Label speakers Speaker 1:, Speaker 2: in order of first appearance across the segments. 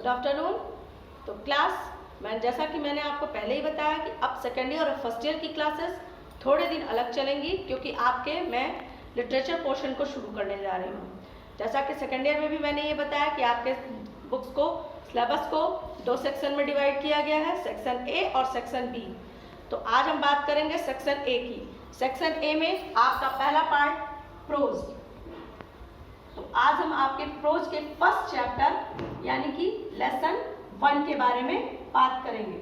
Speaker 1: Good afternoon. तो class जैसा कि मैंने आपको पहले ही बताया कि अब सेकेंड ईयर और फर्स्ट ईयर की क्लासेस थोड़े दिन अलग चलेंगी, क्योंकि मैं लिटरेचर पोर्शन को शुरू करने जा रही हूँ। जैसा कि सेकेंड ईयर में भी मैंने ये बताया कि आपके बुक्स को, सिलेबस को दो सेक्शन में डिवाइड किया गया है, सेक्शन ए और सेक्शन बी। तो आज हम बात करेंगे सेक्शन ए की। सेक्शन ए में आपका पहला पार्ट प्रोज। तो आज हम आपके प्रोज के फर्स्ट चैप्टर यानी कि लेसन 1 के बारे में बात करेंगे।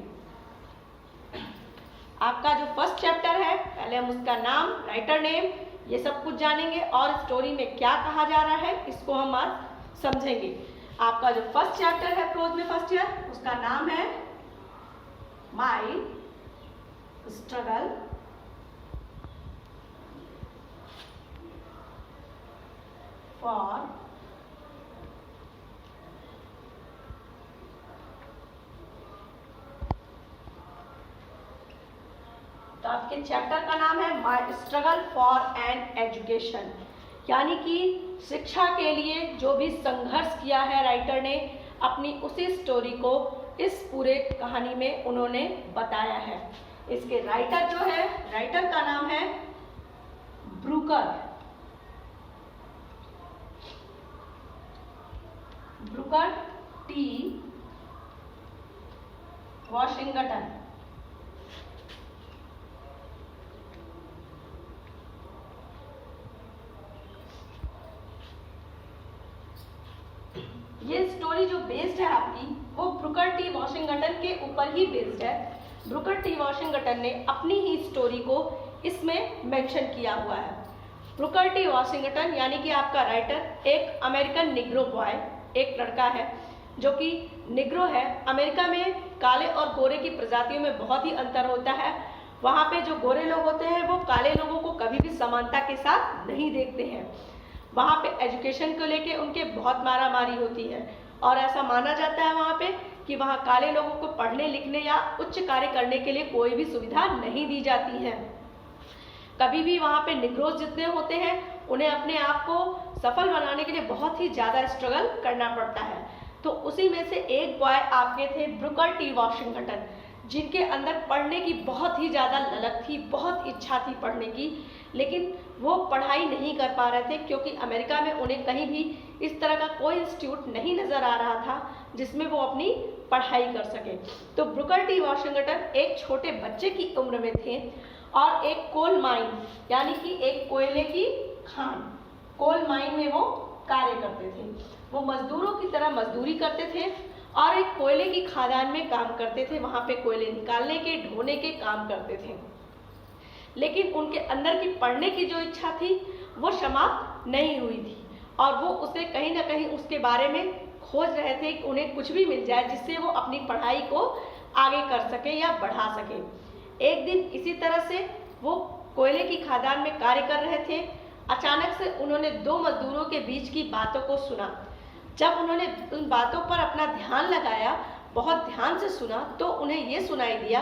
Speaker 1: आपका जो फर्स्ट चैप्टर है, पहले हम उसका नाम, राइटर नेम, ये सब कुछ जानेंगे और स्टोरी में क्या कहा जा रहा है इसको हम आज समझेंगे। आपका जो फर्स्ट चैप्टर है प्रोज में फर्स्ट ईयर, उसका नाम है माई स्ट्रगल फॉर तो आपके चैप्टर का नाम है माई स्ट्रगल फॉर एन एजुकेशन, यानी कि शिक्षा के लिए जो भी संघर्ष किया है राइटर ने, अपनी उसी स्टोरी को इस पूरे कहानी में उन्होंने बताया है। इसके राइटर जो है, राइटर का नाम है ब्रूकर टी वॉशिंगटन। ये स्टोरी जो बेस्ड है आपकी, वो ब्रूकर टी वॉशिंगटन के ऊपर ही बेस्ड है। ब्रूकर टी वॉशिंगटन ने अपनी ही स्टोरी को इसमें मेंशन किया हुआ है। ब्रूकर टी वॉशिंगटन यानी कि आपका राइटर एक अमेरिकन निग्रो बॉय, एक लड़का है जो कि निग्रो है। अमेरिका में काले और गोरे की प्रजातियों में बहुत ही अंतर होता है। वहाँ पे जो गोरे लोग होते हैं वो काले लोगों को कभी भी समानता के साथ नहीं देखते हैं। वहाँ पे एजुकेशन को लेके उनके बहुत मारामारी होती है और ऐसा माना जाता है वहाँ पे कि वहाँ काले लोगों को पढ़ने लिखने या उच्च कार्य करने के लिए कोई भी सुविधा नहीं दी जाती है। कभी भी वहाँ पे निग्रोज जितने होते हैं उन्हें अपने आप को सफल बनाने के लिए बहुत ही ज़्यादा स्ट्रगल करना पड़ता है। तो उसी में से एक बॉय आपके थे ब्रूकर टी वॉशिंगटन, जिनके अंदर पढ़ने की बहुत ही ज़्यादा ललक थी, बहुत इच्छा थी पढ़ने की, लेकिन वो पढ़ाई नहीं कर पा रहे थे क्योंकि अमेरिका में उन्हें कहीं भी इस तरह का कोई इंस्टीट्यूट नहीं नज़र आ रहा था जिसमें वो अपनी पढ़ाई कर सके। तो ब्रूकर टी वॉशिंगटन एक छोटे बच्चे की उम्र में थे और एक कोल माइन यानी कि एक कोयले की खान, कोल माइन में वो कार्य करते थे। वो मजदूरों की तरह मजदूरी करते थे और एक कोयले की खदान में काम करते थे। वहाँ पे कोयले निकालने के, ढोने के काम करते थे। लेकिन उनके अंदर की पढ़ने की जो इच्छा थी वो समाप्त नहीं हुई थी और वो उसे कहीं ना कहीं उसके बारे में खोज रहे थे कि उन्हें कुछ भी मिल जाए जिससे वो अपनी पढ़ाई को आगे कर सके या बढ़ा सके। एक दिन इसी तरह से वो कोयले की खदान में कार्य कर रहे थे। अचानक से उन्होंने दो मजदूरों के बीच की बातों को सुना। जब उन्होंने उन बातों पर अपना ध्यान लगाया, बहुत ध्यान से सुना, तो उन्हें ये सुनाई दिया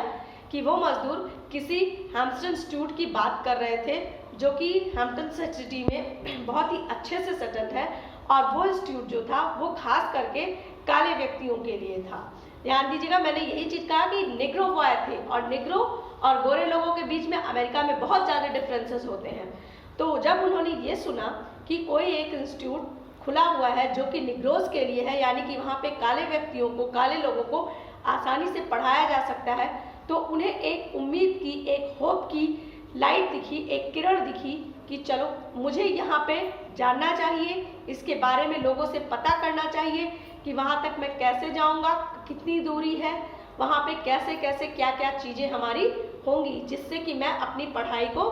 Speaker 1: कि वो मजदूर किसी हैम्पटन इंस्टीट्यूट की बात कर रहे थे जो कि हैम्पटन सिटी में बहुत ही अच्छे से सेटल्ड है और वो इंस्टीट्यूट जो था वो खास करके काले व्यक्तियों के लिए था। ध्यान दीजिएगा, मैंने यही चीज़ कहा कि निग्रो बॉय थे और निग्रो और गोरे लोगों के बीच में अमेरिका में बहुत ज़्यादा डिफरेंसेस होते हैं। तो जब उन्होंने ये सुना कि कोई एक इंस्टीट्यूट खुला हुआ है जो कि निग्रोज के लिए है, यानी कि वहाँ पे काले व्यक्तियों को, काले लोगों को आसानी से पढ़ाया जा सकता है, तो उन्हें एक उम्मीद की, एक होप की लाइट दिखी, एक किरण दिखी कि चलो मुझे यहाँ पे जानना चाहिए, इसके बारे में लोगों से पता करना चाहिए कि वहाँ तक मैं कैसे जाऊँगा, कितनी दूरी है, वहाँ पे कैसे कैसे क्या क्या चीज़ें हमारी होंगी जिससे कि मैं अपनी पढ़ाई को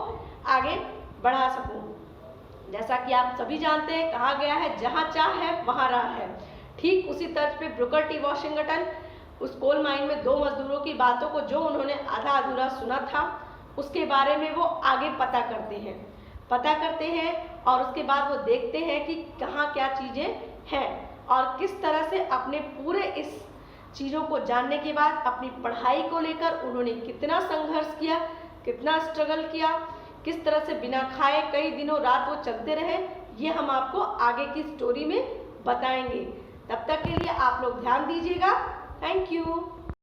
Speaker 1: आगे बढ़ा सकूँ। जैसा कि आप सभी जानते हैं, कहा गया है जहाँ चाह है वहाँ राह है। ठीक उसी तर्ज पे ब्रूकर टी वॉशिंगटन उस कोल माइन में दो मजदूरों की बातों को जो उन्होंने आधा अधूरा सुना था उसके बारे में वो आगे पता करते हैं और उसके बाद वो देखते हैं कि कहाँ क्या चीज़ें हैं और किस तरह से अपने पूरे इस चीज़ों को जानने के बाद अपनी पढ़ाई को लेकर उन्होंने कितना संघर्ष किया, कितना स्ट्रगल किया, किस तरह से बिना खाए कई दिनों रात वो चलते रहे, ये हम आपको आगे की स्टोरी में बताएंगे। तब तक के लिए आप लोग लोग ध्यान दीजिएगा। Thank you.